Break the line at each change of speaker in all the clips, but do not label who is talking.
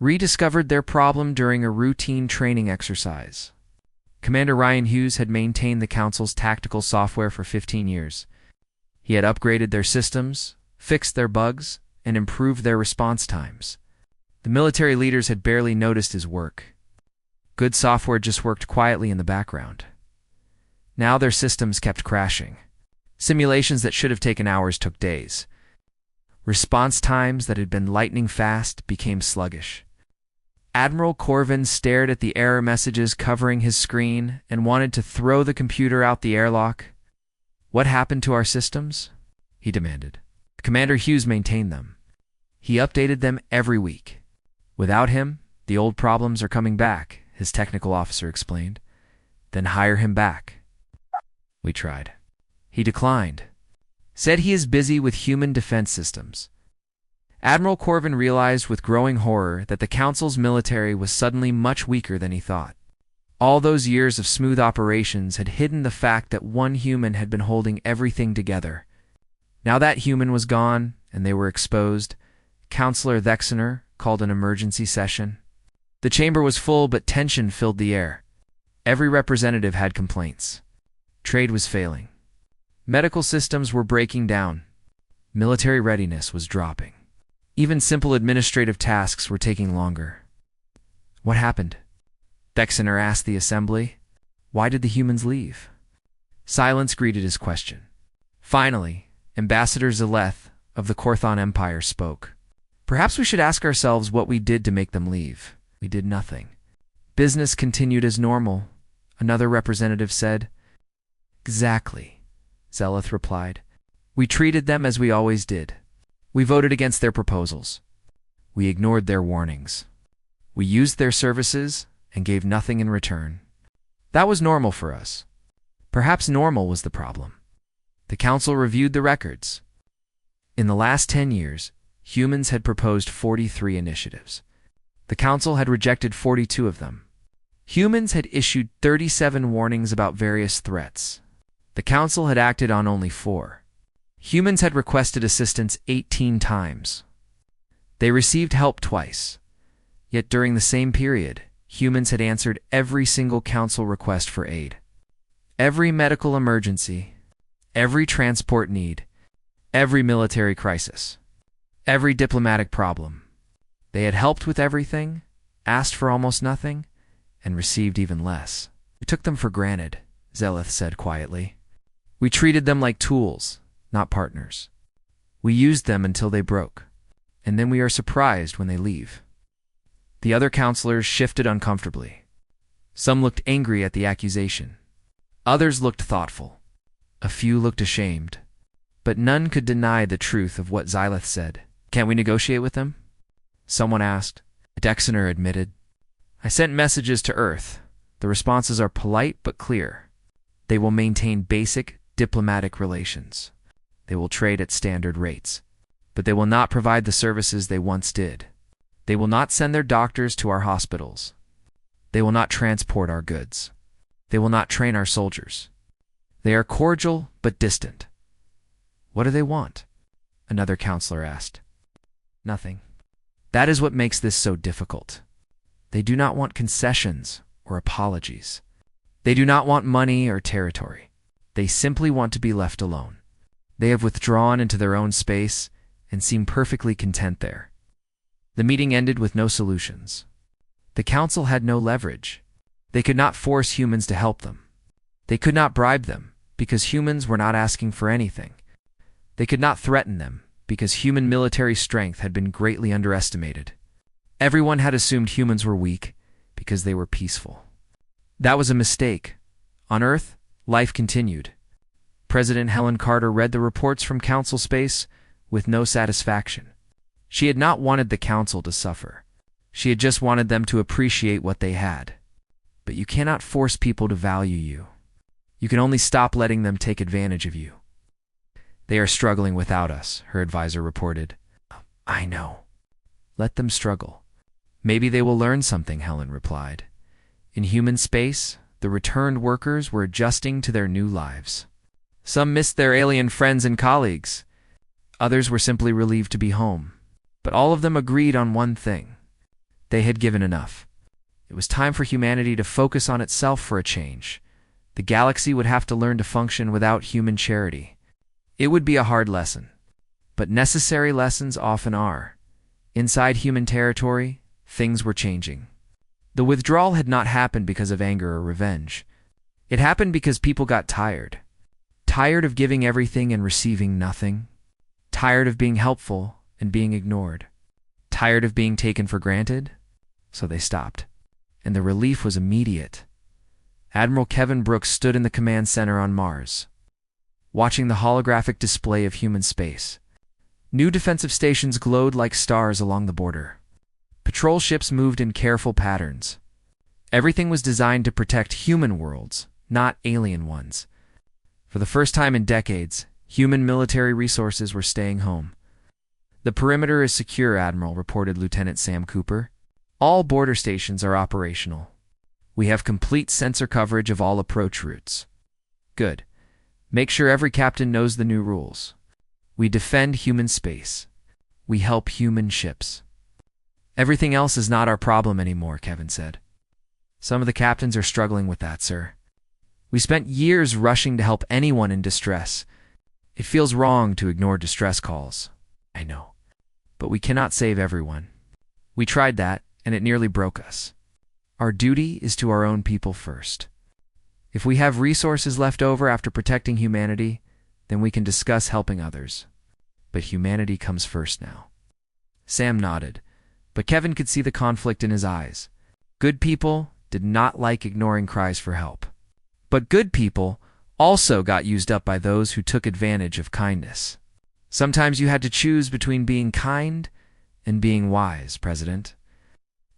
rediscovered their problem during a routine training exercise. Commander Ryan Hughes had maintained the Council's tactical software for 15 years. He had upgraded their systems, fixed their bugs, and improved their response times. The military leaders had barely noticed his work. Good software just worked quietly in the background. Now their systems kept crashing. Simulations that should have taken hours took days. Response times that had been lightning fast became sluggish. Admiral Corvin stared at the error messages covering his screen and wanted to throw the computer out the airlock. "What happened to our systems?" he demanded. Commander Hughes maintained them. He updated them every week. "Without him, the old problems are coming back," his technical officer explained. "Then hire him back." We tried. He declined. Said he is busy with human defense systems. Admiral Corvin realized with growing horror that the Council's military was suddenly much weaker than he thought. All those years of smooth operations had hidden the fact that one human had been holding everything together. Now that human was gone, and they were exposed. Counselor Thexener called an emergency session. The chamber was full, but tension filled the air. Every representative had complaints. Trade was failing. Medical systems were breaking down. Military readiness was dropping. Even simple administrative tasks were taking longer. "What happened?" Thexener asked the assembly. "Why did the humans leave?" Silence greeted his question. Finally, Ambassador Zaleth of the Korthon Empire spoke. "Perhaps we should ask ourselves what we did to make them leave. We did nothing. Business continued as normal," another representative said. "Exactly," Zaleth replied. "We treated them as we always did. We voted against their proposals. We ignored their warnings. We used their services and gave nothing in return. That was normal for us. Perhaps normal was the problem." The Council reviewed the records. In the last 10 years, humans had proposed 43 initiatives. The Council had rejected 42 of them. Humans had issued 37 warnings about various threats. The Council had acted on only 4. Humans had requested assistance 18 times. They received help twice. Yet during the same period, humans had answered every single Council request for aid. Every medical emergency, every transport need, every military crisis, every diplomatic problem. They had helped with everything, asked for almost nothing, and received even less. "We took them for granted," Zaleth said quietly. "We treated them like tools, not partners. We used them until they broke, and then we are surprised when they leave." The other counselors shifted uncomfortably. Some looked angry at the accusation. Others looked thoughtful. A few looked ashamed. But none could deny the truth of what Zaleth said. "Can't we negotiate with them?" someone asked. Dexener admitted. "I sent messages to Earth. The responses are polite but clear. They will maintain basic diplomatic relations. They will trade at standard rates. But they will not provide the services they once did. They will not send their doctors to our hospitals. They will not transport our goods. They will not train our soldiers. They are cordial but distant." "What do they want?" another counselor asked. "Nothing. That is what makes this so difficult. They do not want concessions or apologies. They do not want money or territory. They simply want to be left alone. They have withdrawn into their own space and seem perfectly content there." The meeting ended with no solutions. The Council had no leverage. They could not force humans to help them. They could not bribe them, because humans were not asking for anything. They could not threaten them, because human military strength had been greatly underestimated. Everyone had assumed humans were weak, because they were peaceful. That was a mistake. On Earth, life continued. President Helen Carter read the reports from Council space with no satisfaction. She had not wanted the Council to suffer. She had just wanted them to appreciate what they had. But you cannot force people to value you. You can only stop letting them take advantage of you. "They are struggling without us," her advisor reported. "I know. Let them struggle. Maybe they will learn something," Helen replied. In human space, the returned workers were adjusting to their new lives. Some missed their alien friends and colleagues. Others were simply relieved to be home. But all of them agreed on one thing. They had given enough. It was time for humanity to focus on itself for a change. The galaxy would have to learn to function without human charity. It would be a hard lesson, but necessary lessons often are. Inside human territory, things were changing. The withdrawal had not happened because of anger or revenge. It happened because people got tired. Tired of giving everything and receiving nothing. Tired of being helpful and being ignored. Tired of being taken for granted. So they stopped. And the relief was immediate. Admiral Kevin Brooks stood in the command center on Mars, watching the holographic display of human space. New defensive stations glowed like stars along the border. Patrol ships moved in careful patterns. Everything was designed to protect human worlds, not alien ones. For the first time in decades, human military resources were staying home. "The perimeter is secure, Admiral," reported Lieutenant Sam Cooper. "All border stations are operational. We have complete sensor coverage of all approach routes." "Good. Make sure every captain knows the new rules. We defend human space. We help human ships." "Everything else is not our problem anymore," Kevin said. "Some of the captains are struggling with that, sir. We spent years rushing to help anyone in distress. It feels wrong to ignore distress calls. I know. But we cannot save everyone. We tried that, and it nearly broke us. Our duty is to our own people first. If we have resources left over after protecting humanity, then we can discuss helping others. But humanity comes first now." Sam nodded, but Kevin could see the conflict in his eyes. Good people did not like ignoring cries for help. But good people also got used up by those who took advantage of kindness. Sometimes you had to choose between being kind and being wise, President.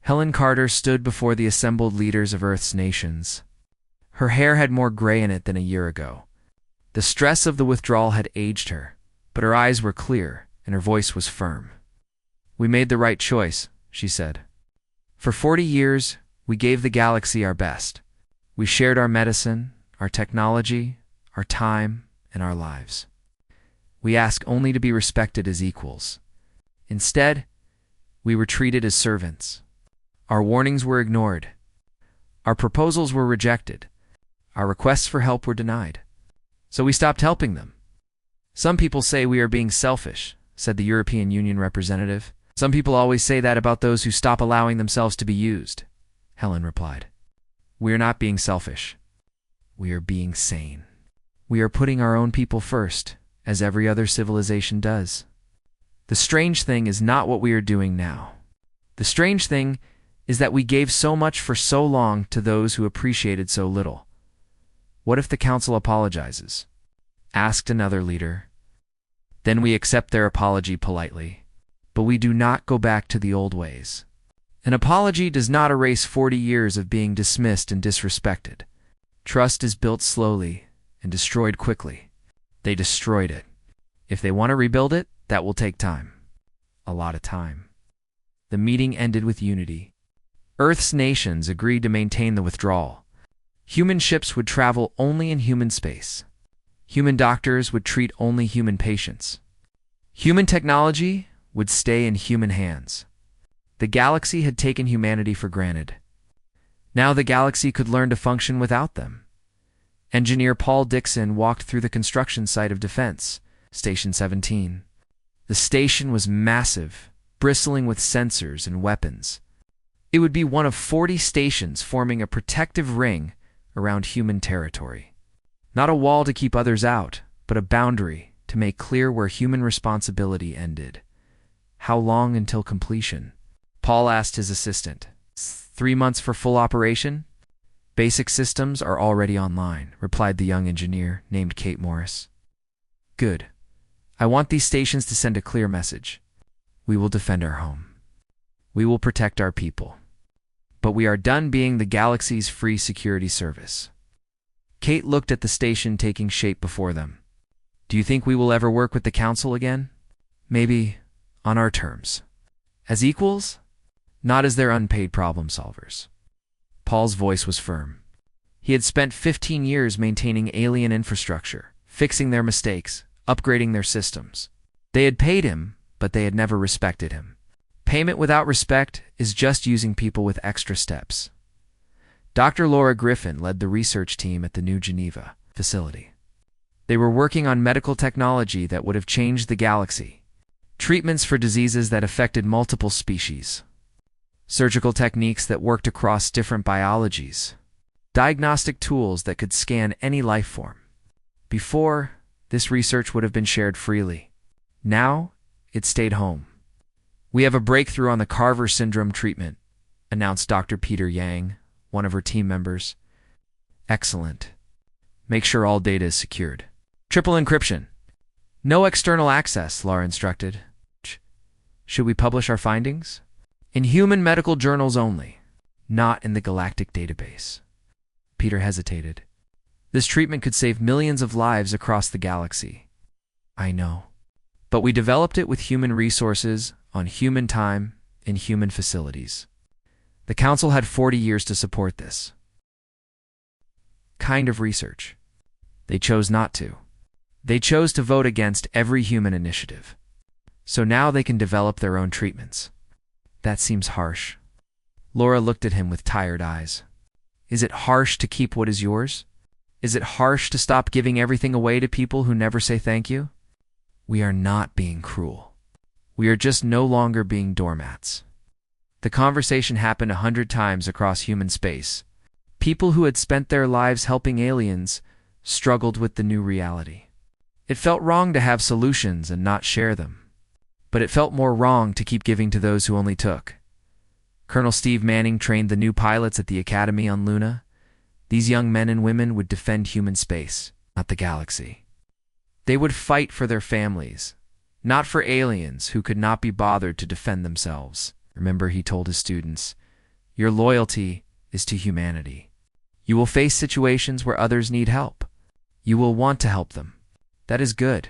Helen Carter stood before the assembled leaders of Earth's nations. Her hair had more gray in it than a year ago. The stress of the withdrawal had aged her, but her eyes were clear and her voice was firm. "We made the right choice," she said. "For 40 years, we gave the galaxy our best. We shared our medicine, our technology, our time, and our lives. We ask only to be respected as equals. Instead, we were treated as servants. Our warnings were ignored. Our proposals were rejected. Our requests for help were denied. So we stopped helping them." "Some people say we are being selfish," said the European Union representative. "Some people always say that about those who stop allowing themselves to be used," Helen replied. "We are not being selfish. We are being sane. We are putting our own people first, as every other civilization does. The strange thing is not what we are doing now. The strange thing is that we gave so much for so long to those who appreciated so little. What if the Council apologizes?" asked another leader. "Then we accept their apology politely, but we do not go back to the old ways. An apology does not erase 40 years of being dismissed and disrespected. Trust is built slowly and destroyed quickly. They destroyed it. If they want to rebuild it, that will take time. A lot of time." The meeting ended with unity. Earth's nations agreed to maintain the withdrawal. Human ships would travel only in human space. Human doctors would treat only human patients. Human technology would stay in human hands. The galaxy had taken humanity for granted. Now the galaxy could learn to function without them. Engineer Paul Dixon walked through the construction site of Defense, Station 17. The station was massive, bristling with sensors and weapons. It would be one of 40 stations forming a protective ring around human territory. Not a wall to keep others out, but a boundary to make clear where human responsibility ended. "How long until completion?" Paul asked his assistant. 3 months for full operation?" "Basic systems are already online," replied the young engineer named Kate Morris. "Good. I want these stations to send a clear message. We will defend our home. We will protect our people. But we are done being the galaxy's free security service." Kate looked at the station taking shape before them. "Do you think we will ever work with the Council again? Maybe on our terms. As equals? Not as their unpaid problem solvers." Paul's voice was firm. He had spent 15 years maintaining alien infrastructure, fixing their mistakes, upgrading their systems. They had paid him, but they had never respected him. Payment without respect is just using people with extra steps. Dr. Laura Griffin led the research team at the New Geneva facility. They were working on medical technology that would have changed the galaxy. Treatments for diseases that affected multiple species. Surgical techniques that worked across different biologies. Diagnostic tools that could scan any life form. Before, this research would have been shared freely. Now, it stayed home. "We have a breakthrough on the Carver syndrome treatment," announced Dr. Peter Yang, one of her team members. "Excellent. Make sure all data is secured. Triple encryption. No external access," Laura instructed. "Should we publish our findings?" "In human medical journals only, not in the galactic database." Peter hesitated. "This treatment could save millions of lives across the galaxy." "I know. But we developed it with human resources, on human time, in human facilities. The Council had 40 years to support this kind of research. They chose not to. They chose to vote against every human initiative. So now they can develop their own treatments." "That seems harsh." Laura looked at him with tired eyes. "Is it harsh to keep what is yours? Is it harsh to stop giving everything away to people who never say thank you?" "We are not being cruel. We are just no longer being doormats." The conversation happened 100 times across human space. People who had spent their lives helping aliens struggled with the new reality. It felt wrong to have solutions and not share them. But it felt more wrong to keep giving to those who only took. Colonel Steve Manning trained the new pilots at the Academy on Luna. These young men and women would defend human space, not the galaxy. They would fight for their families, not for aliens who could not be bothered to defend themselves. Remember, he told his students, your loyalty is to humanity. You will face situations where others need help. You will want to help them. That is good.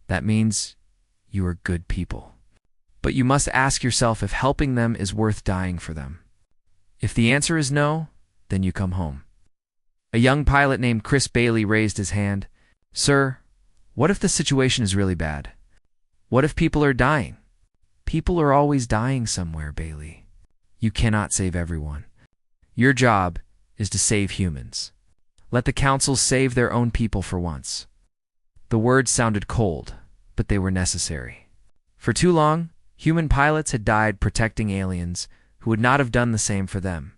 That means you are good people. But you must ask yourself if helping them is worth dying for them. If the answer is no, then you come home. A young pilot named Chris Bailey raised his hand. Sir, what if the situation is really bad? What if people are dying? People are always dying somewhere, Bailey. You cannot save everyone. Your job is to save humans. Let the council save their own people for once. The words sounded cold, but they were necessary. For too long, human pilots had died protecting aliens who would not have done the same for them.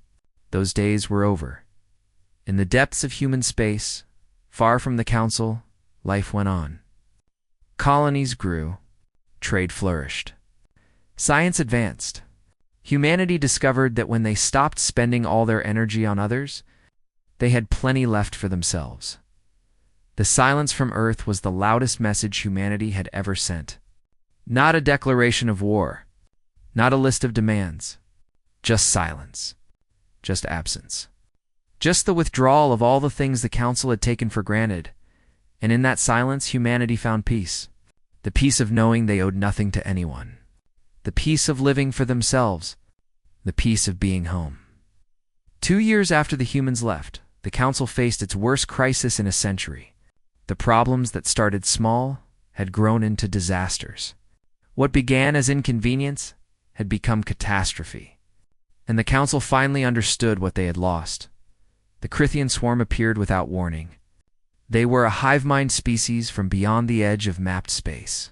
Those days were over. In the depths of human space, far from the council, life went on. Colonies grew. Trade flourished. Science advanced. Humanity discovered that when they stopped spending all their energy on others, they had plenty left for themselves. The silence from Earth was the loudest message humanity had ever sent. Not a declaration of war, not a list of demands, just silence, just absence. Just the withdrawal of all the things the Council had taken for granted, and in that silence humanity found peace. The peace of knowing they owed nothing to anyone. The peace of living for themselves. The peace of being home. 2 years after the humans left, the Council faced its worst crisis in a century. The problems that started small had grown into disasters. What began as inconvenience had become catastrophe. And the Council finally understood what they had lost. The Crithian swarm appeared without warning. They were a hive-mind species from beyond the edge of mapped space.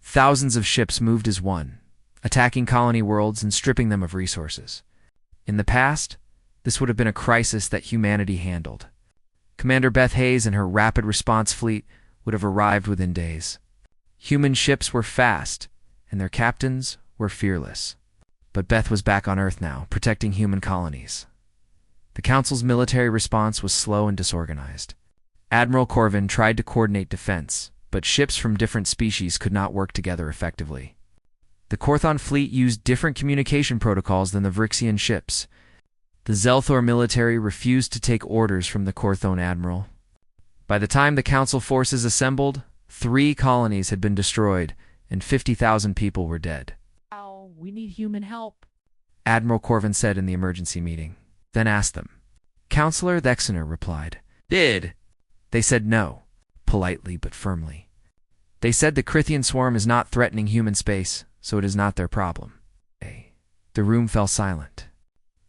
Thousands of ships moved as one, attacking colony worlds and stripping them of resources. In the past, this would have been a crisis that humanity handled. Commander Beth Hayes and her rapid response fleet would have arrived within days. Human ships were fast, and their captains were fearless. But Beth was back on Earth now, protecting human colonies. The Council's military response was slow and disorganized. Admiral Corvin tried to coordinate defense, but ships from different species could not work together effectively. The Korthon fleet used different communication protocols than the Vrixian ships. The Zelthor military refused to take orders from the Korthon admiral. By the time the Council forces assembled, 3 colonies had been destroyed, and 50,000 people were dead.
"Oh, we need human help,"
Admiral Corvin said in the emergency meeting, then asked them. Counselor Thexener replied. Did? They said no, politely but firmly. They said the Crithian swarm is not threatening human space, so it is not their problem. The room fell silent.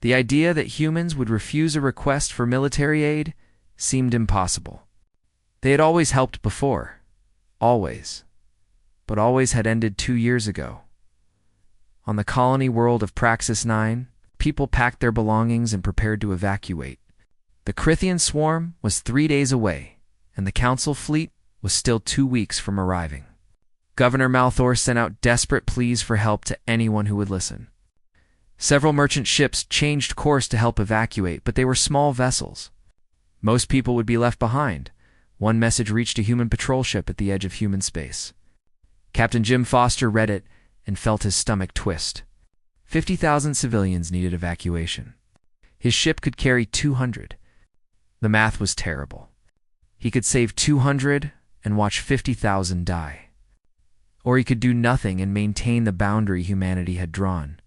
The idea that humans would refuse a request for military aid seemed impossible. They had always helped before. Always. But always had ended 2 years ago. On the colony world of Praxis 9, people packed their belongings and prepared to evacuate. The Crithian swarm was 3 days away, and the Council fleet was still 2 weeks from arriving. Governor Malthor sent out desperate pleas for help to anyone who would listen. Several merchant ships changed course to help evacuate, but they were small vessels. Most people would be left behind. One message reached a human patrol ship at the edge of human space. Captain Jim Foster read it and felt his stomach twist. 50,000 civilians needed evacuation. His ship could carry 200. The math was terrible. He could save 200 and watch 50,000 die. Or he could do nothing and maintain the boundary humanity had drawn.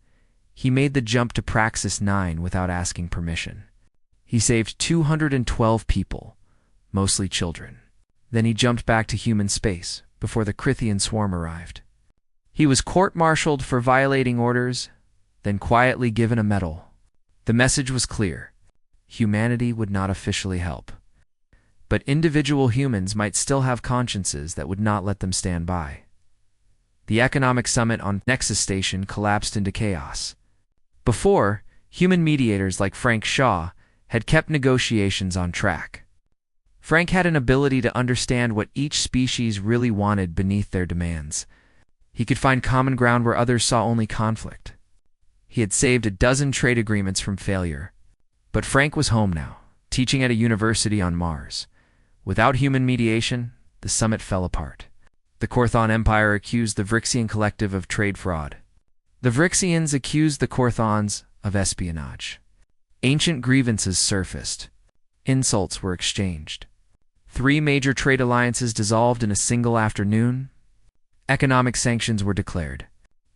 He made the jump to Praxis 9 without asking permission. He saved 212 people, mostly children. Then he jumped back to human space before the Crithian swarm arrived. He was court-martialed for violating orders, then quietly given a medal. The message was clear. Humanity would not officially help. But individual humans might still have consciences that would not let them stand by. The economic summit on Nexus Station collapsed into chaos. Before, human mediators like Frank Shaw had kept negotiations on track. Frank had an ability to understand what each species really wanted beneath their demands. He could find common ground where others saw only conflict. He had saved a dozen trade agreements from failure. But Frank was home now, teaching at a university on Mars. Without human mediation, the summit fell apart. The Korthon Empire accused the Vryxian collective of trade fraud. The Vryxians accused the Korthons of espionage. Ancient grievances surfaced. Insults were exchanged. 3 major trade alliances dissolved in a single afternoon. Economic sanctions were declared.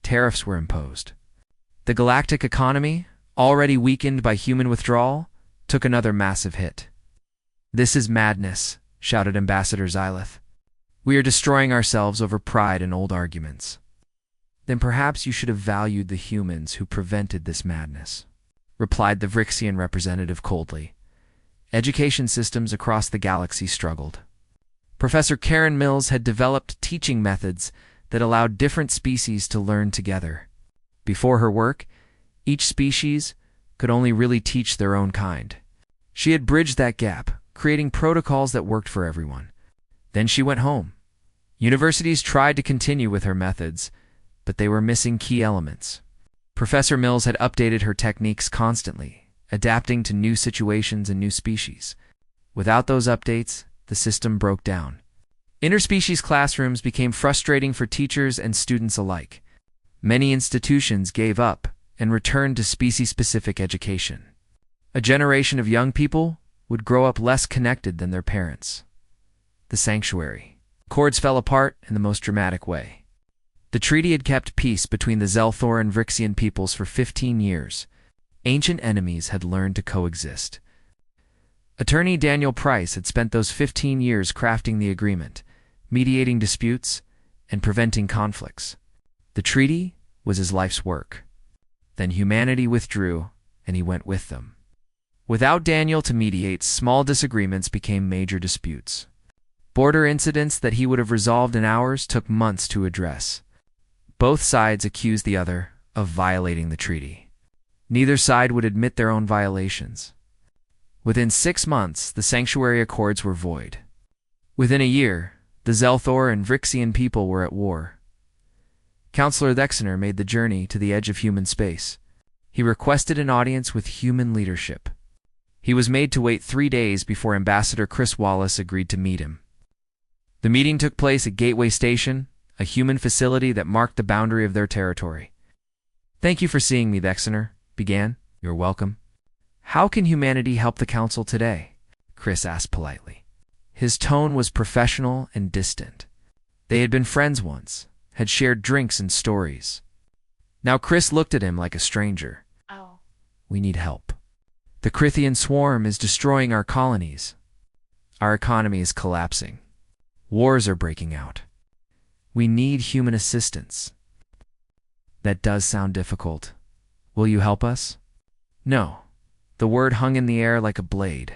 Tariffs were imposed. The galactic economy, already weakened by human withdrawal, took another massive hit. "This is madness," shouted Ambassador Xylith. "We are destroying ourselves over pride and old arguments." "Then perhaps you should have valued the humans who prevented this madness," replied the Vryxian representative coldly. Education systems across the galaxy struggled. Professor Karen Mills had developed teaching methods that allowed different species to learn together. Before her work, each species could only really teach their own kind. She had bridged that gap, creating protocols that worked for everyone. Then she went home. Universities tried to continue with her methods, but they were missing key elements. Professor Mills had updated her techniques constantly, adapting to new situations and new species. Without those updates, the system broke down. Interspecies classrooms became frustrating for teachers and students alike. Many institutions gave up and returned to species-specific education. A generation of young people would grow up less connected than their parents. The sanctuary. Cords fell apart in the most dramatic way. The treaty had kept peace between the Zelthor and Vryxian peoples for 15 years. Ancient enemies had learned to coexist. Attorney Daniel Price had spent those 15 years crafting the agreement, mediating disputes, and preventing conflicts. The treaty was his life's work. Then humanity withdrew, and he went with them. Without Daniel to mediate, small disagreements became major disputes. Border incidents that he would have resolved in hours took months to address. Both sides accused the other of violating the treaty. Neither side would admit their own violations. Within 6 months, the Sanctuary Accords were void. Within a year, the Zelthor and Vryxian people were at war. Counselor Thexner made the journey to the edge of human space. He requested an audience with human leadership. He was made to wait 3 days before Ambassador Chris Wallace agreed to meet him. The meeting took place at Gateway Station, a human facility that marked the boundary of their territory. "Thank you for seeing me, Thexner," began. "You're welcome." "How can humanity help the Council today?" Chris asked politely. His tone was professional and distant. They had been friends once, had shared drinks and stories. Now Chris looked at him like a stranger.
Oh.
"We need help. The Crithian swarm is destroying our colonies. Our economy is collapsing. Wars are breaking out. We need human assistance." "That does sound difficult," Will you help us? No. The word hung in the air like a blade.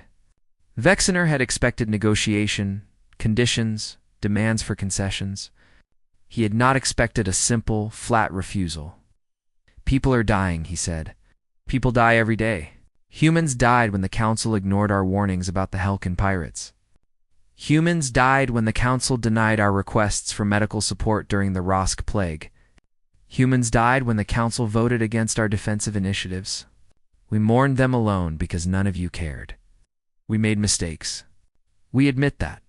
Vexener had expected negotiation, conditions, demands for concessions. He had not expected a simple, flat refusal. People are dying, he said. People die every day. Humans died when the Council ignored our warnings about the Helkin pirates. Humans died when the Council denied our requests for medical support during the Rosk Plague. Humans died when the Council voted against our defensive initiatives. We mourned them alone because none of you cared. We made mistakes. We admit that.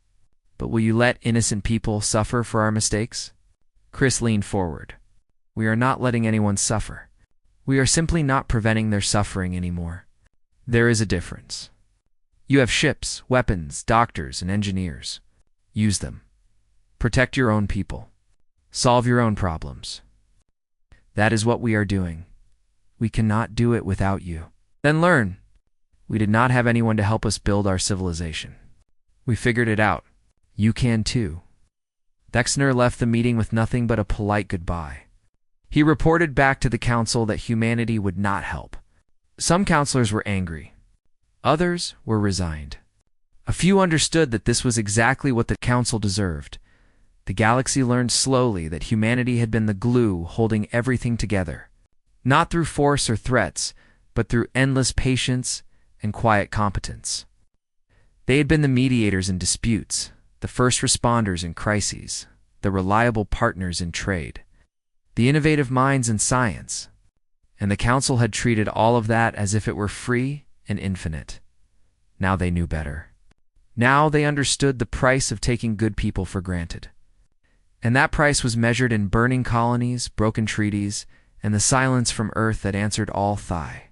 But will you let innocent people suffer for our mistakes? Chris leaned forward. We are not letting anyone suffer. We are simply not preventing their suffering anymore. There is a difference. You have ships, weapons, doctors, and engineers. Use them. Protect your own people. Solve your own problems. That is what we are doing. We cannot do it without you. Then learn. We did not have anyone to help us build our civilization. We figured it out. You can too. Vexener left the meeting with nothing but a polite goodbye. He reported back to the Council that humanity would not help. Some counselors were angry. Others were resigned. A few understood that this was exactly what the Council deserved. The galaxy learned slowly that humanity had been the glue holding everything together, not through force or threats, but through endless patience and quiet competence. They had been the mediators in disputes, the first responders in crises, the reliable partners in trade, the innovative minds in science, and the Council had treated all of that as if it were free and infinite. Now they knew better. Now they understood the price of taking good people for granted. And that price was measured in burning colonies, broken treaties, and the silence from Earth that answered all thigh.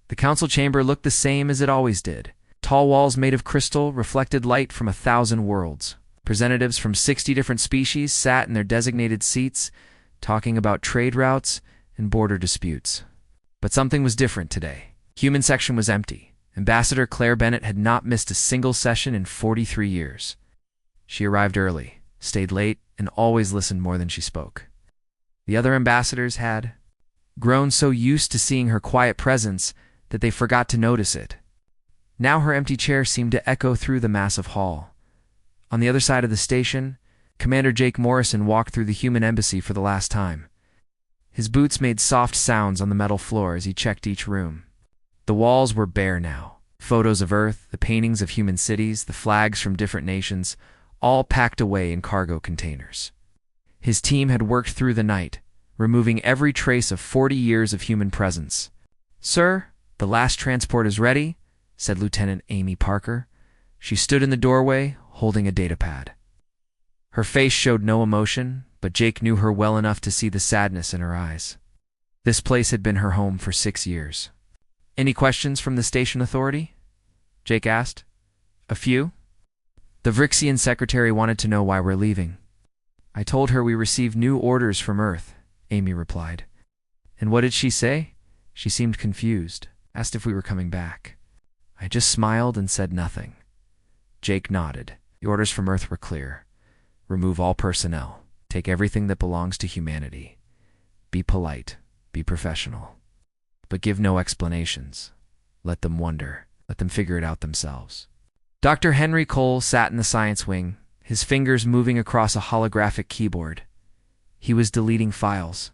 The Council chamber looked the same as it always did. Tall walls made of crystal reflected light from 1,000 worlds. Representatives from 60 different species sat in their designated seats, talking about trade routes and border disputes. But something was different today. Human section was empty. Ambassador Claire Bennett had not missed a single session in 43 years. She arrived early, stayed late, and always listened more than she spoke. The other ambassadors had grown so used to seeing her quiet presence that they forgot to notice it. Now her empty chair seemed to echo through the massive hall. On the other side of the station, Commander Jake Morrison walked through the human embassy for the last time. His boots made soft sounds on the metal floor as he checked each room. The walls were bare now. Photos of Earth, the paintings of human cities, the flags from different nations, all packed away in cargo containers. His team had worked through the night, removing every trace of 40 years of human presence. "Sir, the last transport is ready," said Lieutenant Amy Parker. She stood in the doorway, holding a datapad. Her face showed no emotion, but Jake knew her well enough to see the sadness in her eyes. This place had been her home for 6 years. "Any questions from the station authority?" Jake asked. "A few." "The Vrixian secretary wanted to know why we're leaving." "I told her we received new orders from Earth," Amy replied. "And what did she say?" She seemed confused, asked if we were coming back. I just smiled and said nothing. Jake nodded. The orders from Earth were clear. Remove all personnel. Take everything that belongs to humanity. Be polite. Be professional. But give no explanations. Let them wonder. Let them figure it out themselves. Dr. Henry Cole sat in the science wing, his fingers moving across a holographic keyboard. He was deleting files.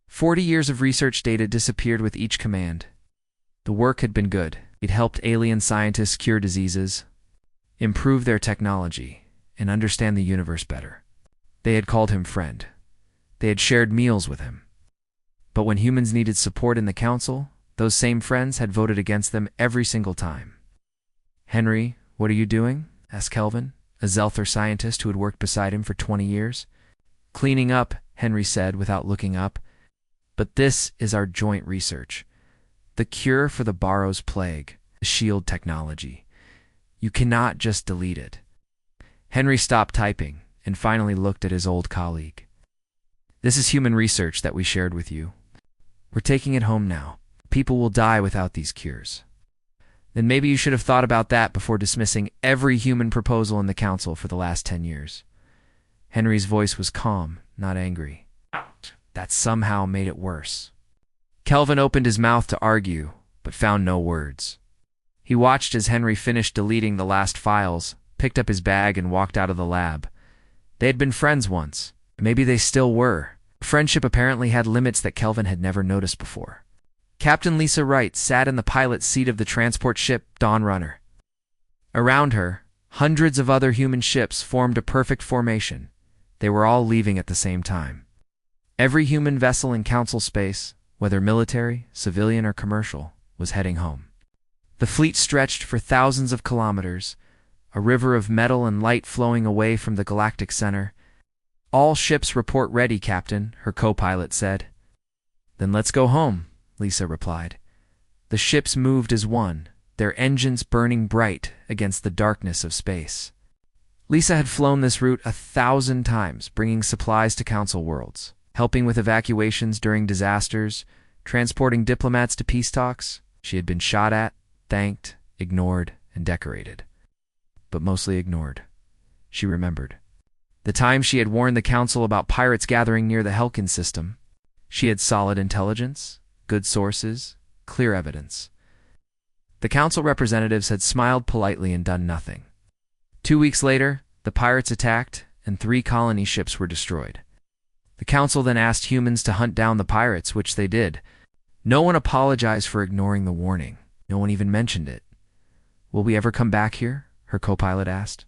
40 years of research data disappeared with each command. The work had been good. It helped alien scientists cure diseases, improve their technology, and understand the universe better. They had called him friend. They had shared meals with him. But when humans needed support in the Council, those same friends had voted against them every single time. "Henry, what are you doing?" asked Kelvin, a Zelther scientist who had worked beside him for 20 years. "Cleaning up," Henry said without looking up. "But this is our joint research. The cure for the Barrows Plague, the shield technology. You cannot just delete it." Henry stopped typing and finally looked at his old colleague. "This is human research that we shared with you. We're taking it home now. People will die without these cures." "Then maybe you should have thought about that before dismissing every human proposal in the Council for the last 10 years. Henry's voice was calm, not angry. That somehow made it worse. Kelvin opened his mouth to argue, but found no words. He watched as Henry finished deleting the last files, picked up his bag, and walked out of the lab. They had been friends once. Maybe they still were. Friendship apparently had limits that Kelvin had never noticed before. Captain Lisa Wright sat in the pilot's seat of the transport ship Dawn Runner. Around her, hundreds of other human ships formed a perfect formation. They were all leaving at the same time. Every human vessel in Council space, whether military, civilian, or commercial, was heading home. The fleet stretched for thousands of kilometers, a river of metal and light flowing away from the galactic center. "All ships report ready, Captain," her co-pilot said. "Then let's go home," Lisa replied. The ships moved as one, their engines burning bright against the darkness of space. Lisa had flown this route 1,000 times, bringing supplies to Council worlds, helping with evacuations during disasters, transporting diplomats to peace talks. She had been shot at, thanked, ignored, and decorated. But mostly ignored. She remembered. The time she had warned the Council about pirates gathering near the Helkin system. She had solid intelligence, good sources, clear evidence. The Council representatives had smiled politely and done nothing. 2 weeks later, the pirates attacked, and 3 colony ships were destroyed. The Council then asked humans to hunt down the pirates, which they did. No one apologized for ignoring the warning. No one even mentioned it. "Will we ever come back here?" her co-pilot asked.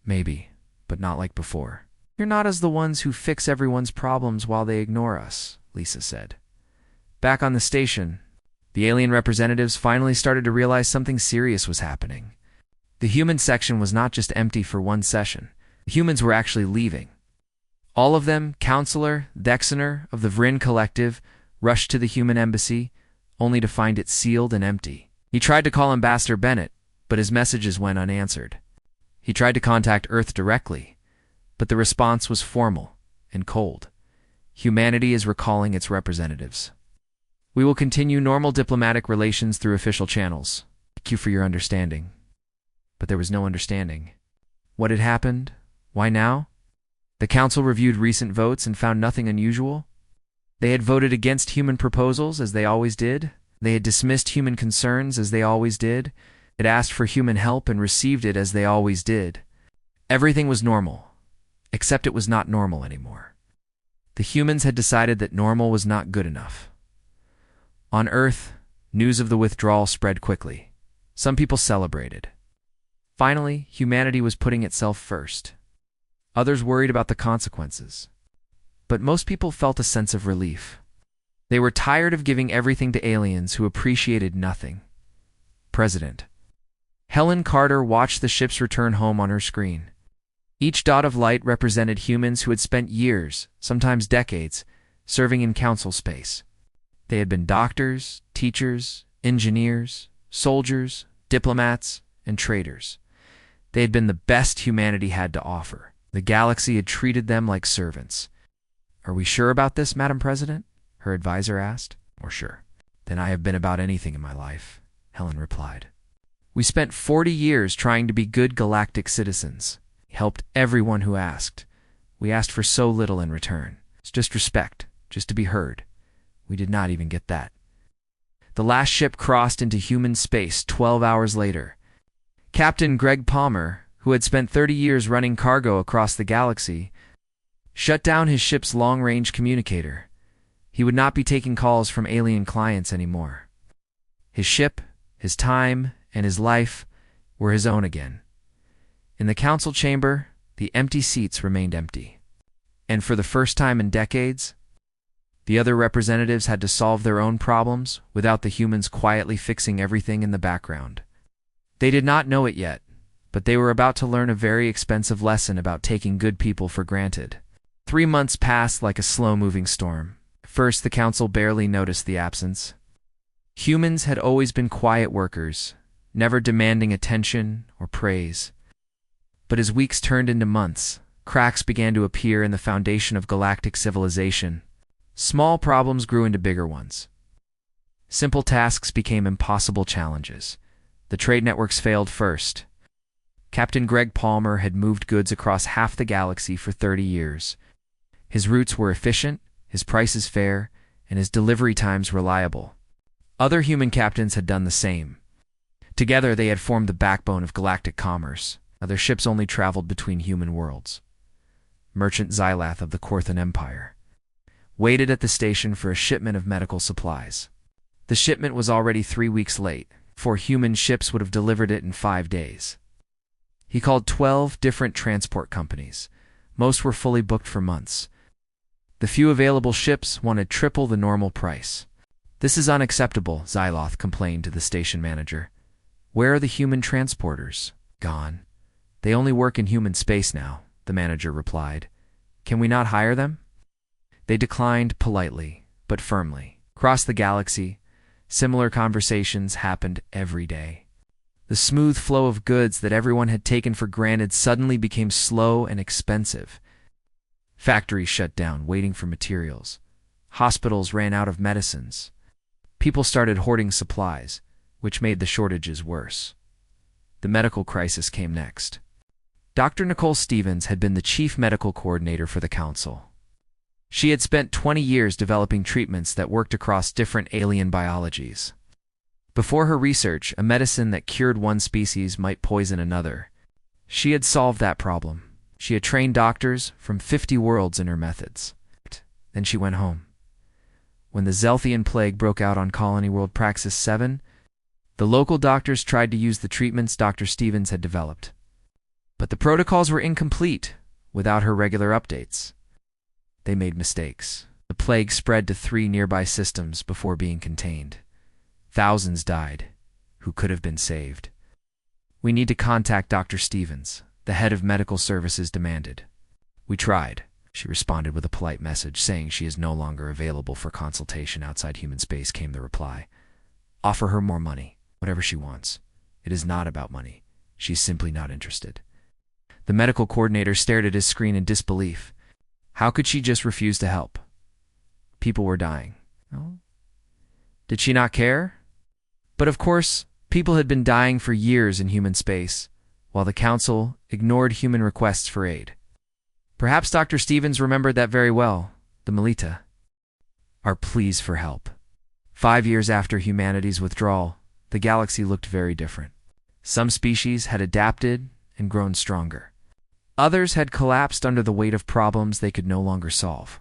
"Maybe, but not like before." "You're not as the ones who fix everyone's problems while they ignore us," Lisa said. Back on the station, the alien representatives finally started to realize something serious was happening. The human section was not just empty for one session. The humans were actually leaving. All of them, Counselor Dexner of the Vrin Collective, rushed to the human embassy, only to find it sealed and empty. He tried to call Ambassador Bennett, but his messages went unanswered. He tried to contact Earth directly, but the response was formal and cold. Humanity is recalling its representatives. "We will continue normal diplomatic relations through official channels. Thank you for your understanding." But there was no understanding. What had happened? Why now? The Council reviewed recent votes and found nothing unusual. They had voted against human proposals, as they always did. They had dismissed human concerns, as they always did. It asked for human help and received it, as they always did. Everything was normal, except it was not normal anymore. The humans had decided that normal was not good enough. On Earth, news of the withdrawal spread quickly. Some people celebrated. Finally, humanity was putting itself first. Others worried about the consequences. But most people felt a sense of relief. They were tired of giving everything to aliens who appreciated nothing. President Helen Carter watched the ships return home on her screen. Each dot of light represented humans who had spent years, sometimes decades, serving in Council space. They had been doctors, teachers, engineers, soldiers, diplomats, and traders. They had been the best humanity had to offer. The galaxy had treated them like servants. "Are we sure about this, Madam President?" her advisor asked. "More sure than I have been about anything in my life," Helen replied. "We spent 40 years trying to be good galactic citizens. We helped everyone who asked. We asked for so little in return. It's just respect, just to be heard. We did not even get that." The last ship crossed into human space 12 hours later. Captain Greg Palmer, who had spent 30 years running cargo across the galaxy, shut down his ship's long-range communicator. He would not be taking calls from alien clients anymore. His ship, his time, and his life were his own again. In the Council chamber, the empty seats remained empty. And for the first time in decades, the other representatives had to solve their own problems without the humans quietly fixing everything in the background. They did not know it yet, but they were about to learn a very expensive lesson about taking good people for granted. 3 months passed like a slow-moving storm. At first, the Council barely noticed the absence. Humans had always been quiet workers, never demanding attention or praise. But as weeks turned into months, cracks began to appear in the foundation of galactic civilization. Small problems grew into bigger ones. Simple tasks became impossible challenges. The trade networks failed first. Captain Greg Palmer had moved goods across half the galaxy for 30 years. His routes were efficient, his prices fair, and his delivery times reliable. Other human captains had done the same. Together, they had formed the backbone of galactic commerce. Their ships only traveled between human worlds. Merchant Xylath of the Korthan Empire waited at the station for a shipment of medical supplies. The shipment was already 3 weeks late. 4 human ships would have delivered it in 5 days. He called 12 different transport companies. Most were fully booked for months. The few available ships wanted triple the normal price. "This is unacceptable," Xyloth complained to the station manager. "Where are the human transporters?" "Gone. They only work in human space now," the manager replied. "Can we not hire them?" They declined politely, but firmly. Across the galaxy, similar conversations happened every day. The smooth flow of goods that everyone had taken for granted suddenly became slow and expensive. Factories shut down, waiting for materials. Hospitals ran out of medicines. People started hoarding supplies, which made the shortages worse. The medical crisis came next. Dr. Nicole Stevens had been the chief medical coordinator for the council. She had spent 20 years developing treatments that worked across different alien biologies. Before her research, a medicine that cured one species might poison another. She had solved that problem. She had trained doctors from 50 worlds in her methods. Then she went home. When the Zelthian plague broke out on Colony World Praxis 7, the local doctors tried to use the treatments Dr. Stevens had developed. But the protocols were incomplete without her regular updates. They made mistakes. The plague spread to 3 nearby systems before being contained. Thousands died, who could have been saved. "We need to contact Dr. Stevens," the head of medical services demanded. "We tried," she responded with a polite message saying she is no longer available for consultation outside human space. Came the reply. "Offer her more money, whatever she wants. It is not about money. She's simply not interested." The medical coordinator stared at his screen in disbelief. How could she just refuse to help? People were dying. Oh. Did she not care? But of course, people had been dying for years in human space, while the council ignored human requests for aid. Perhaps Dr. Stevens remembered that very well. The Melita. Our pleas for help. 5 years after humanity's withdrawal, the galaxy looked very different. Some species had adapted and grown stronger. Others had collapsed under the weight of problems they could no longer solve.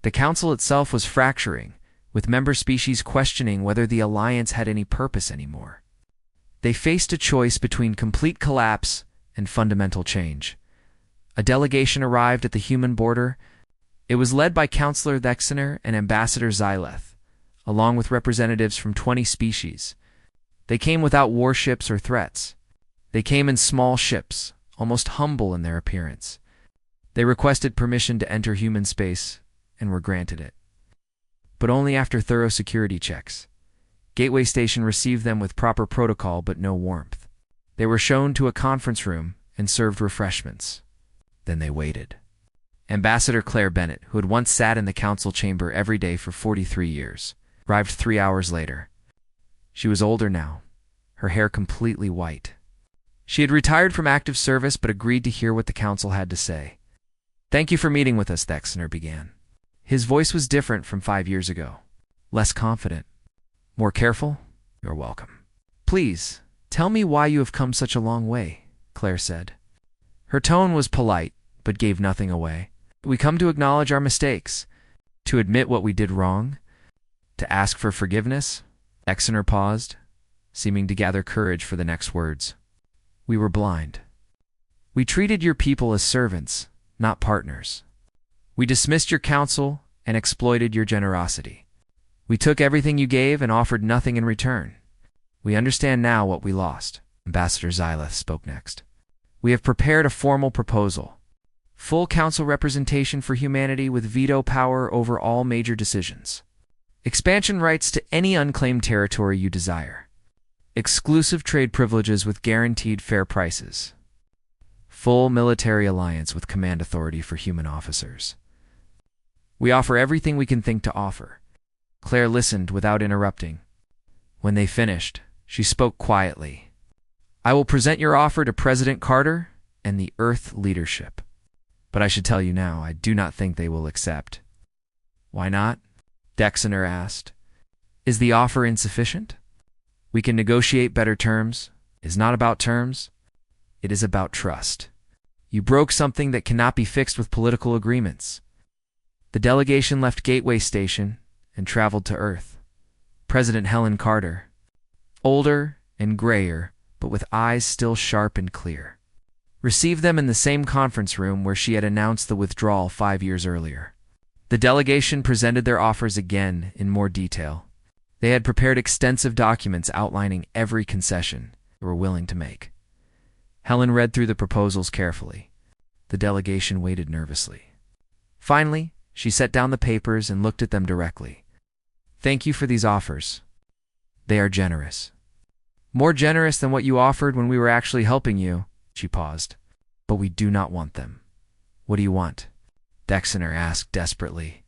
The council itself was fracturing, with member species questioning whether the alliance had any purpose anymore. They faced a choice between complete collapse and fundamental change. A delegation arrived at the human border. It was led by Councillor Thexener and Ambassador Xyleth, along with representatives from 20 species. They came without warships or threats. They came in small ships, almost humble in their appearance. They requested permission to enter human space and were granted it. But only after thorough security checks. Gateway Station received them with proper protocol but no warmth. They were shown to a conference room and served refreshments. Then they waited. Ambassador Claire Bennett, who had once sat in the council chamber every day for 43 years, arrived 3 hours later. She was older now, her hair completely white. She had retired from active service but agreed to hear what the council had to say. "Thank you for meeting with us," Thexener began. His voice was different from 5 years ago. Less confident. More careful? "You're welcome." "Please, tell me why you have come such a long way," Claire said. Her tone was polite, but gave nothing away. "We come to acknowledge our mistakes, to admit what we did wrong, to ask for forgiveness." Thexener paused, seeming to gather courage for the next words. "We were blind. We treated your people as servants, not partners. We dismissed your counsel and exploited your generosity. We took everything you gave and offered nothing in return. We understand now what we lost." Ambassador Xyleth spoke next. "We have prepared a formal proposal. Full council representation for humanity with veto power over all major decisions. Expansion rights to any unclaimed territory you desire. Exclusive trade privileges with guaranteed fair prices. Full military alliance with command authority for human officers. We offer everything we can think to offer." Claire listened without interrupting. When they finished, she spoke quietly. "I will present your offer to President Carter and the Earth leadership. But I should tell you now, I do not think they will accept." "Why not?" Dexter asked. Is the offer insufficient? We can negotiate better terms. It is not about terms. It is about trust. You broke something that cannot be fixed with political agreements. The delegation left Gateway Station and traveled to Earth. President Helen Carter, older and grayer, but with eyes still sharp and clear, received them in the same conference room where she had announced the withdrawal 5 years earlier. The delegation presented their offers again in more detail. They had prepared extensive documents outlining every concession they were willing to make. Helen read through the proposals carefully. The delegation waited nervously. Finally, she set down the papers and looked at them directly. Thank you for these offers. They are generous. More generous than what you offered when we were actually helping you. She paused. But we do not want them. What do you want? Dexter asked desperately.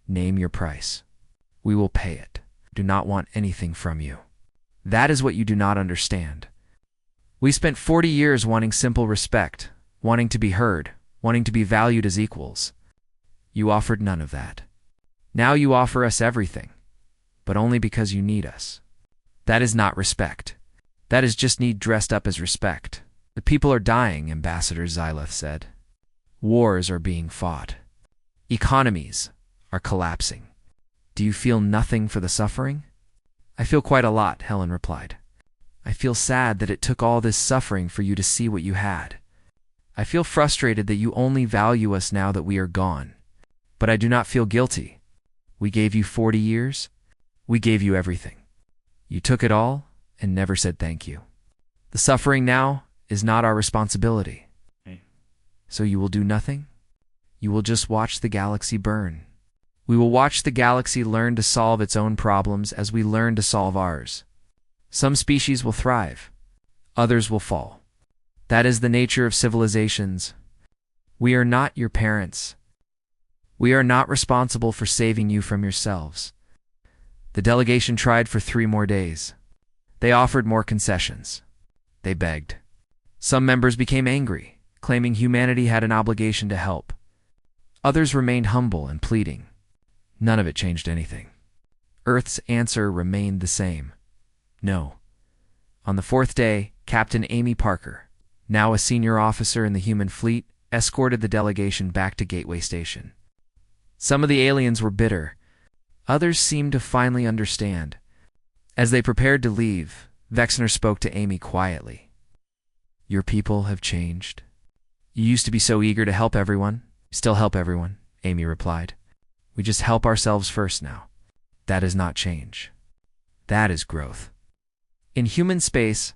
Name your price. We will pay it. Do not want anything from you. That is what you do not understand. We spent 40 years wanting simple respect, wanting to be heard, wanting to be valued as equals. You offered none of that. Now you offer us everything, but only because you need us. That is not respect. That is just need dressed up as respect. The people are dying, Ambassador Xyleth said. Wars are being fought. Economies are collapsing. Do you feel nothing for the suffering? I feel quite a lot, Helen replied. I feel sad that it took all this suffering for you to see what you had. I feel frustrated that you only value us now that we are gone. But I do not feel guilty. We gave you 40 years. We gave you everything. You took it all and never said thank you. The suffering now is not our responsibility. So you will do nothing? You will just watch the galaxy burn. We will watch the galaxy learn to solve its own problems as we learn to solve ours. Some species will thrive. Others will fall. That is the nature of civilizations. We are not your parents. We are not responsible for saving you from yourselves. The delegation tried for 3 more days. They offered more concessions. They begged. Some members became angry, claiming humanity had an obligation to help. Others remained humble and pleading. None of it changed anything. Earth's answer remained the same. No. On the 4th day, Captain Amy Parker, now a senior officer in the human fleet, escorted the delegation back to Gateway Station. Some of the aliens were bitter. Others seemed to finally understand. As they prepared to leave, Vexner spoke to Amy quietly. Your people have changed. You used to be so eager to help everyone. Still help everyone, Amy replied. We just help ourselves first now. That is not change. That is growth. In human space,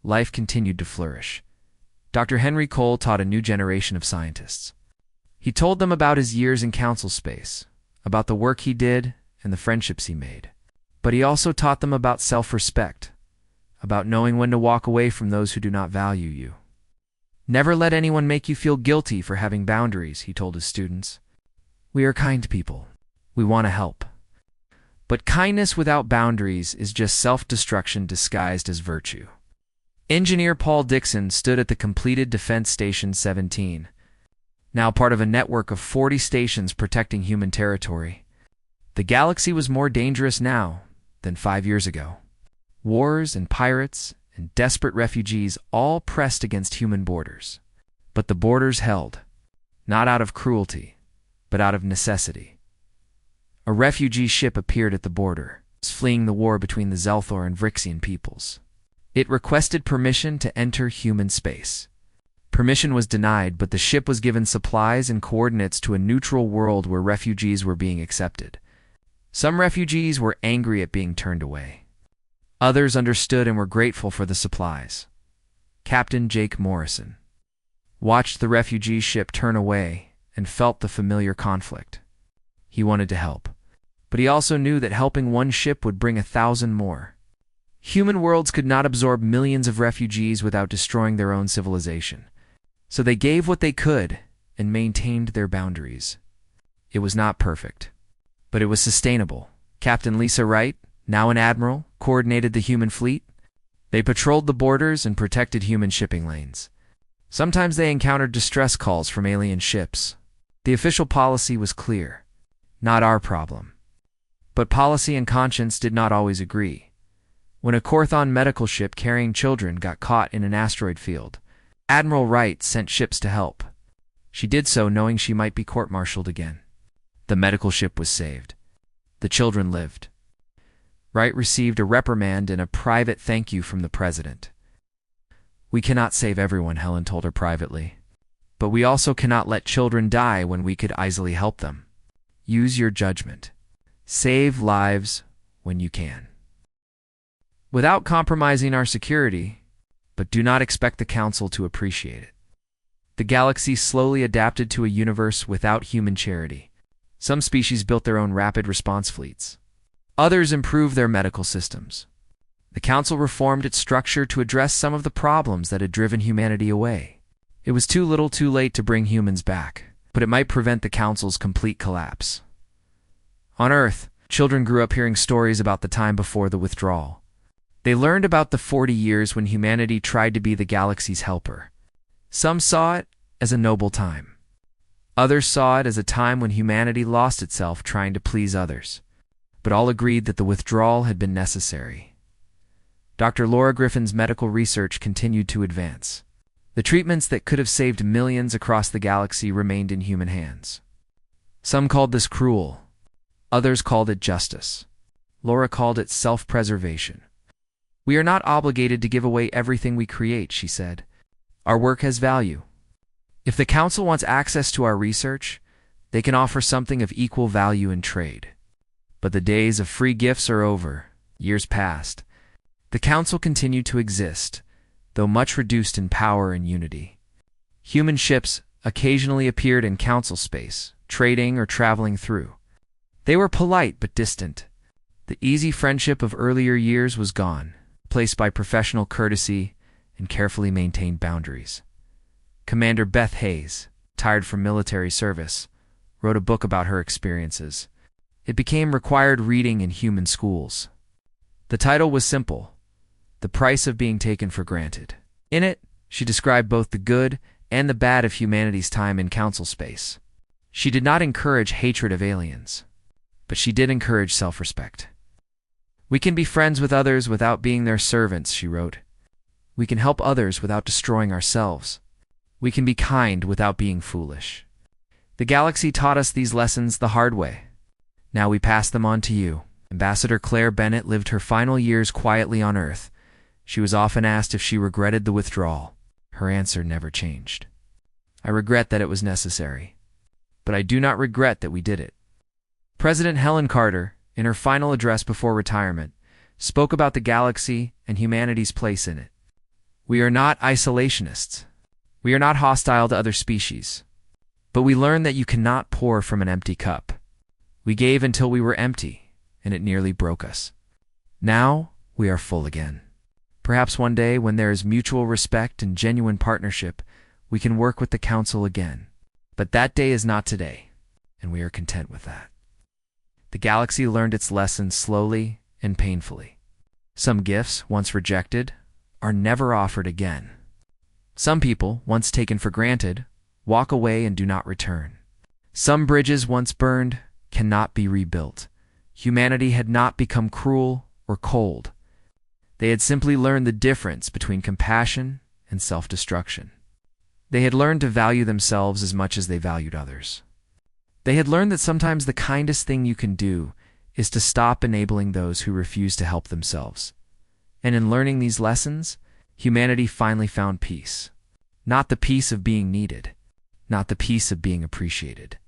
life continued to flourish. Dr. Henry Cole taught a new generation of scientists. He told them about his years in council space, about the work he did and the friendships he made. But he also taught them about self-respect, about knowing when to walk away from those who do not value you. Never let anyone make you feel guilty for having boundaries, he told his students. We are kind people. We want to help. But kindness without boundaries is just self-destruction disguised as virtue. Engineer Paul Dixon stood at the completed Defense Station 17, now part of a network of 40 stations protecting human territory. The galaxy was more dangerous now than 5 years ago. Wars and pirates and desperate refugees all pressed against human borders. But the borders held, not out of cruelty, but out of necessity. A refugee ship appeared at the border, fleeing the war between the Zelthor and Vrixian peoples. It requested permission to enter human space. Permission was denied, but the ship was given supplies and coordinates to a neutral world where refugees were being accepted. Some refugees were angry at being turned away. Others understood and were grateful for the supplies. Captain Jake Morrison watched the refugee ship turn away and felt the familiar conflict. He wanted to help, but he also knew that helping one ship would bring 1,000 more. Human worlds could not absorb millions of refugees without destroying their own civilization. So they gave what they could and maintained their boundaries. It was not perfect, but it was sustainable. Captain Lisa Wright, now an admiral, coordinated the human fleet. They patrolled the borders and protected human shipping lanes. Sometimes they encountered distress calls from alien ships. The official policy was clear. Not our problem. But policy and conscience did not always agree. When a Korthon medical ship carrying children got caught in an asteroid field, Admiral Wright sent ships to help. She did so knowing she might be court-martialed again. The medical ship was saved. The children lived. Wright received a reprimand and a private thank you from the president. "We cannot save everyone," Helen told her privately. "But we also cannot let children die when we could easily help them. Use your judgment. Save lives when you can. Without compromising our security, but do not expect the Council to appreciate it." The galaxy slowly adapted to a universe without human charity. Some species built their own rapid response fleets. Others improved their medical systems. The Council reformed its structure to address some of the problems that had driven humanity away. It was too little too late to bring humans back, but it might prevent the Council's complete collapse. On Earth, children grew up hearing stories about the time before the withdrawal. They learned about the 40 years when humanity tried to be the galaxy's helper. Some saw it as a noble time. Others saw it as a time when humanity lost itself trying to please others. But all agreed that the withdrawal had been necessary. Dr. Laura Griffin's medical research continued to advance. The treatments that could have saved millions across the galaxy remained in human hands. Some called this cruel. Others called it justice. Laura called it self-preservation. "We are not obligated to give away everything we create," she said. "Our work has value. If the Council wants access to our research, they can offer something of equal value in trade. But the days of free gifts are over." Years passed. The Council continued to exist, though much reduced in power and unity. Human ships occasionally appeared in Council space, trading or traveling through. They were polite but distant. The easy friendship of earlier years was gone, replaced by professional courtesy and carefully maintained boundaries. Commander Beth Hayes, tired from military service, wrote a book about her experiences. It became required reading in human schools. The title was simple: The Price of Being Taken for Granted. In it, she described both the good and the bad of humanity's time in Council space. She did not encourage hatred of aliens, but she did encourage self-respect. "We can be friends with others without being their servants," she wrote. "We can help others without destroying ourselves. We can be kind without being foolish." The galaxy taught us these lessons the hard way. Now we pass them on to you. Ambassador Claire Bennett lived her final years quietly on Earth. She was often asked if she regretted the withdrawal. Her answer never changed. "I regret that it was necessary, but I do not regret that we did it." President Helen Carter, in her final address before retirement, spoke about the galaxy and humanity's place in it. "We are not isolationists. We are not hostile to other species. But we learned that you cannot pour from an empty cup. We gave until we were empty, and it nearly broke us. Now we are full again. Perhaps one day, when there is mutual respect and genuine partnership, we can work with the Council again. But that day is not today, and we are content with that." The galaxy learned its lessons slowly and painfully. Some gifts, once rejected, are never offered again. Some people, once taken for granted, walk away and do not return. Some bridges once burned cannot be rebuilt. Humanity had not become cruel or cold. They had simply learned the difference between compassion and self-destruction. They had learned to value themselves as much as they valued others. They had learned that sometimes the kindest thing you can do is to stop enabling those who refuse to help themselves. And in learning these lessons, humanity finally found peace. Not the peace of being needed, not the peace of being appreciated,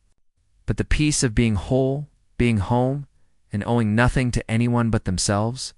but the peace of being whole, being home, and owing nothing to anyone but themselves.